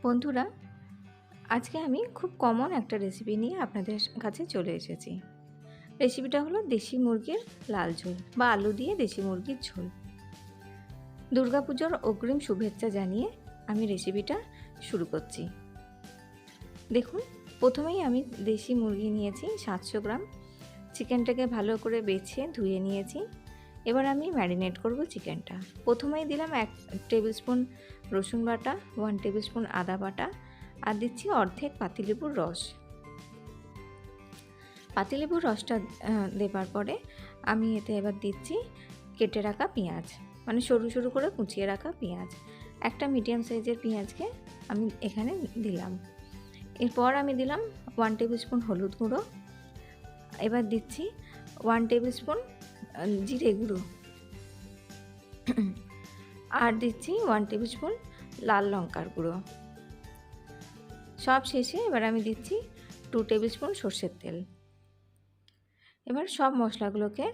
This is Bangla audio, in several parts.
বন্ধুরা, আজকে আমি খুব কমন একটা রেসিপি নিয়ে আপনাদের কাছে চলে এসেছি। রেসিপিটা হলো দেশি মুরগির লাল ঝোল বা আলু দিয়ে দেশি মুরগির ঝোল। দুর্গাপুজোর অগ্রিম শুভেচ্ছা জানিয়ে আমি রেসিপিটা শুরু করছি। দেখুন, প্রথমেই আমি দেশি মুরগি নিয়েছি 700 গ্রাম। চিকেনটাকে ভালো করে বেছে ধুয়ে নিয়েছি। এবার আমি ম্যারিনেট করব চিকেনটা। প্রথমেই দিলাম 1 টেবিল স্পুন রসুন বাটা, 1 টেবিল স্পুন আদা বাটা, আর দিচ্ছি অর্ধেক পাতিলেবুর রস। পাতিলেবুর রসটা দেবার পরে আমি এতে এবার দিচ্ছি কেটে রাখা পেঁয়াজ, মানে সরু সরু করে কুচিয়ে রাখা পেঁয়াজ। একটা মিডিয়াম সাইজের পেঁয়াজকে আমি এখানে দিলাম। এরপর আমি দিলাম 1 টেবিল স্পুন হলুদ গুঁড়ো। এবার দিচ্ছি 1 টেবিল স্পুন জিরে গুঁড়ো, আর দিচ্ছি 1 টেবিল স্পুন লাল লঙ্কার গুঁড়ো। সব শেষে এবার আমি দিচ্ছি 2 টেবিল স্পুন সর্ষের তেল। এবার সব মশলাগুলোকে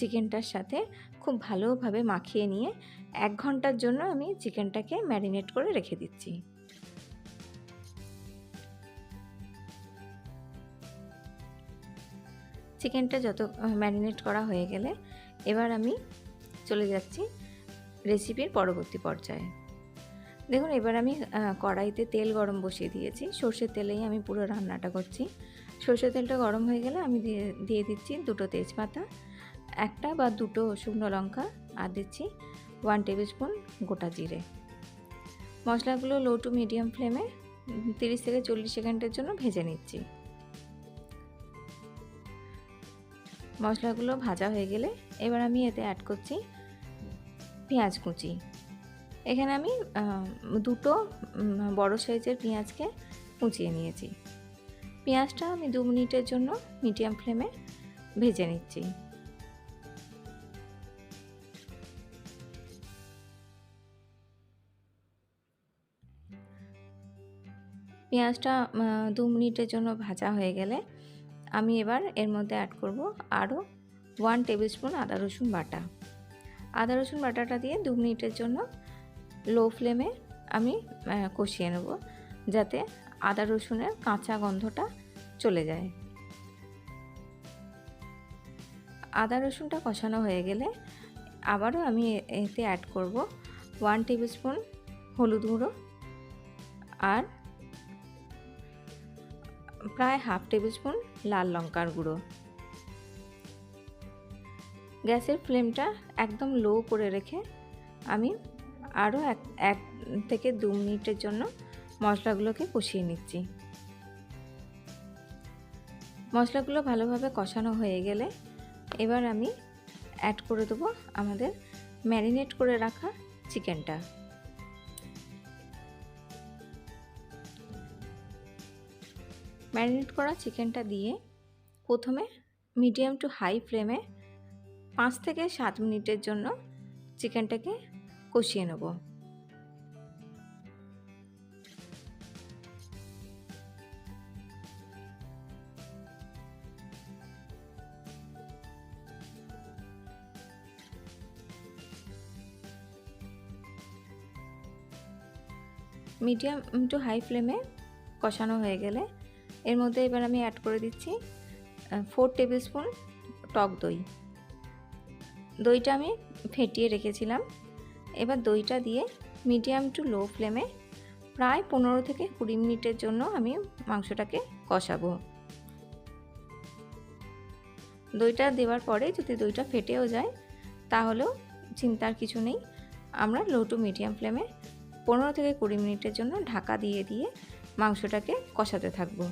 চিকেনটার সাথে খুব ভালোভাবে মাখিয়ে নিয়ে 1 ঘন্টার জন্য আমি চিকেনটাকে ম্যারিনেট করে রেখে দিচ্ছি। চিকেনটা যত ম্যারিনেট করা হয়ে গেলে এবার আমি চলে যাচ্ছি রেসিপির পরবর্তী পর্যায়ে। দেখুন, এবার আমি কড়াইতে তেল গরম বসিয়ে দিয়েছি। সর্ষের তেলেই আমি পুরো রান্নাটা করছি। সর্ষের তেলটা গরম হয়ে গেলে আমি দিয়ে দিচ্ছি 2টো তেজপাতা, 1টা বা 2টো শুকনো লঙ্কা, আর দিচ্ছি 1 টেবিল স্পুন গোটা জিরে। মশলাগুলো লো টু মিডিয়াম ফ্লেমে 30 থেকে 40 সেকেন্ডের জন্য ভেজে নিচ্ছি। মশলাগুলো ভাজা হয়ে গেলে এবার আমি এতে অ্যাড করছি পেঁয়াজ কুচি। এখানে আমি 2টো বড় সাইজের পেঁয়াজকে কুচিয়ে নিয়েছি। পেঁয়াজটা আমি 2 মিনিটের জন্য মিডিয়াম ফ্লেমে ভেজে নিচ্ছি। পেঁয়াজটা 2 মিনিটের জন্য ভাজা হয়ে গেলে আমি এবার এর মধ্যে অ্যাড করব আরও 1 টেবিল স্পুন আদা রসুন বাটা। আদা রসুন বাটাটা দিয়ে 2 মিনিটের জন্য লো ফ্লেমে আমি কষিয়ে নেব, যাতে আদা রসুনের কাঁচা গন্ধটা চলে যায়। আদা রসুনটা কষানো হয়ে গেলে আবারও আমি এতে অ্যাড করব 1 টেবিল স্পুন হলুদ গুঁড়ো আর প্রায় হাফ টেবিল স্পুন লাল লঙ্কার গুঁড়ো। গ্যাসের ফ্লেমটা একদম লো করে রেখে আমি আরও এক থেকে 2 মিনিটের জন্য মশলাগুলোকে কষিয়ে নিচ্ছি। মশলাগুলো ভালোভাবে কষানো হয়ে গেলে এবার আমি অ্যাড করে দেবো আমাদের ম্যারিনেট করে রাখা চিকেনটা। ম্যারিনেট করা চিকেনটা দিয়ে প্রথমে মিডিয়াম টু হাই ফ্লেমে 5 থেকে 7 মিনিটের জন্য চিকেনটাকে কষিয়ে নেব। মিডিয়াম টু হাই ফ্লেমে কষানো হয়ে গেলে এর মধ্যে এবার আমি অ্যাড করে দিচ্ছি 4 টেবিল স্পুন টক দই। দইটা আমি ফেটিয়ে রেখেছিলাম। এবার দইটা দিয়ে মিডিয়াম টু লো ফ্লেমে প্রায় 15 থেকে 20 মিনিটের জন্য আমি মাংসটাকে কষাবো। দইটা দেওয়ার পরে যদি দইটা ফেটেও যায় তাহলেও চিন্তার কিছু নেই, আমরা লো টু মিডিয়াম ফ্লেমে 15 থেকে 20 মিনিটের জন্য ঢাকা দিয়ে দিয়ে মাংসটাকে কষাতে থাকবো।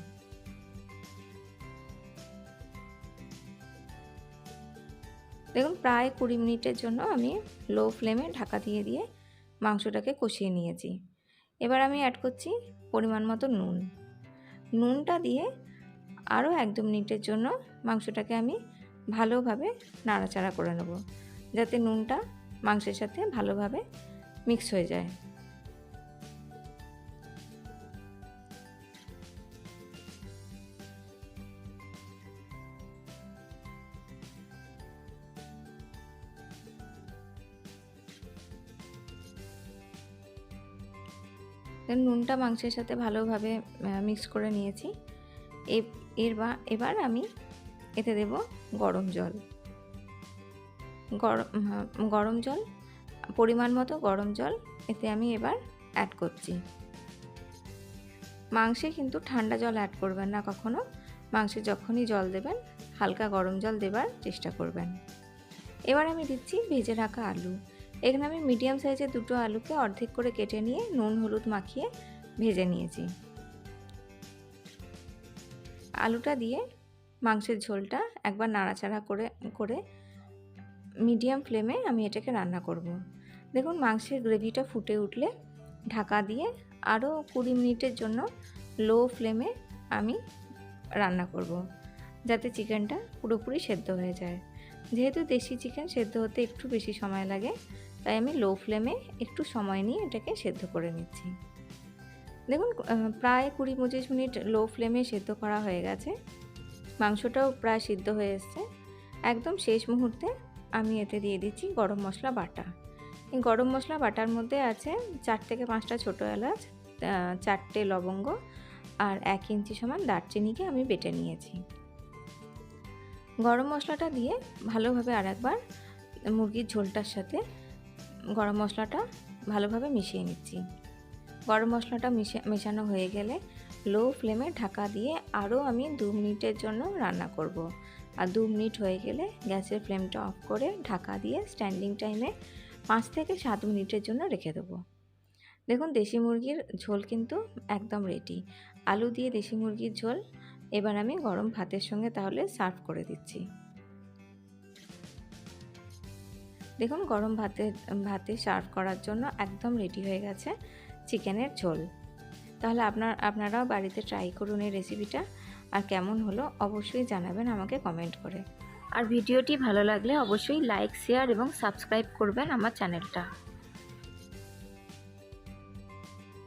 দেখুন, প্রায় 20 মিনিটের জন্য আমি লো ফ্লেমে ঢাকা দিয়ে দিয়ে মাংসটাকে কষিয়ে নিয়েছি। এবার আমি অ্যাড করছি পরিমাণ মতো নুন। নুনটা দিয়ে আরও 1-2 মিনিটের জন্য মাংসটাকে আমি ভালোভাবে নাড়াচাড়া করে নেব, যাতে নুনটা মাংসের সাথে ভালোভাবে মিক্স হয়ে যায়। দেন নুনটা মাংসের সাথে ভালোভাবে মিক্স করে নিয়েছি। এবার আমি এতে দেব গরম জল। গরম জল, পরিমাণ মতো গরম জল এতে আমি এবার অ্যাড করছি। মাংসে কিন্তু ঠান্ডা জল অ্যাড করবেন না কখনো। মাংসে যখনই জল দেবেন হালকা গরম জল দেবার চেষ্টা করবেন। এবার আমি দিচ্ছি ভেজে রাখা আলু। এখানে আমি মিডিয়াম সাইজের দুটো আলুকে অর্ধেক করে কেটে নিয়ে নুন হলুদ মাখিয়ে ভেজে নিয়েছি। আলুটা দিয়ে মাংসের ঝোলটা একবার নাড়াচাড়া করে মিডিয়াম ফ্লেমে আমি এটাকে রান্না করব। দেখুন মাংসের গ্রেভিটা ফুটে উঠলে ঢাকা দিয়ে আরও 20 মিনিটের জন্য লো ফ্লেমে আমি রান্না করব, যাতে চিকেনটা পুরোপুরি সেদ্ধ হয়ে যায়। যেহেতু দেশি চিকেন সেদ্ধ হতে একটু বেশি সময় লাগে, তাই আমি লো ফ্লেমে একটু সময় নিয়ে এটাকে সেদ্ধ করে নিচ্ছি। দেখুন প্রায় 20-25 মিনিট লো ফ্লেমে সেদ্ধ করা হয়ে গেছে। মাংসটাও প্রায় সিদ্ধ হয়ে এসছে। একদম শেষ মুহূর্তে আমি এতে দিয়ে দিচ্ছি গরম মশলা বাটা। এই গরম মশলা বাটার মধ্যে আছে 4 থেকে 5টা ছোটো এলাচ, 4টে লবঙ্গ আর 1 ইঞ্চি সমান দারচিনিকে আমি বেটে নিয়েছি। গরম মশলাটা দিয়ে ভালোভাবে আরেকবার মুরগির ঝোলটার সাথে গরম মশলাটা ভালোভাবে মিশিয়ে নিচ্ছি। গরম মশলাটা মেশানো হয়ে গেলে লো ফ্লেমে ঢাকা দিয়ে আরও আমি 2 মিনিটের জন্য রান্না করব। আর 2 মিনিট হয়ে গেলে গ্যাসের ফ্লেমটা অফ করে ঢাকা দিয়ে স্ট্যান্ডিং টাইমে 5 থেকে 7 মিনিটের জন্য রেখে দেবো। দেখুন দেশি মুরগির ঝোল কিন্তু একদম রেডি। আলু দিয়ে দেশি মুরগির ঝোল এবার আমি গরম ভাতের সঙ্গে তাহলে সার্ভ করে দিচ্ছি। দেখুন গরম ভাতে সার্ভ করার জন্য একদম রেডি হয়ে গেছে চিকেনের ঝোল। তাহলে আপনারাও বাড়িতে ট্রাই করুন এই রেসিপিটা, আর কেমন হলো অবশ্যই জানাবেন আমাকে কমেন্ট করে। আর ভিডিওটি ভালো লাগলে অবশ্যই লাইক, শেয়ার এবং সাবস্ক্রাইব করবেন আমার চ্যানেলটা।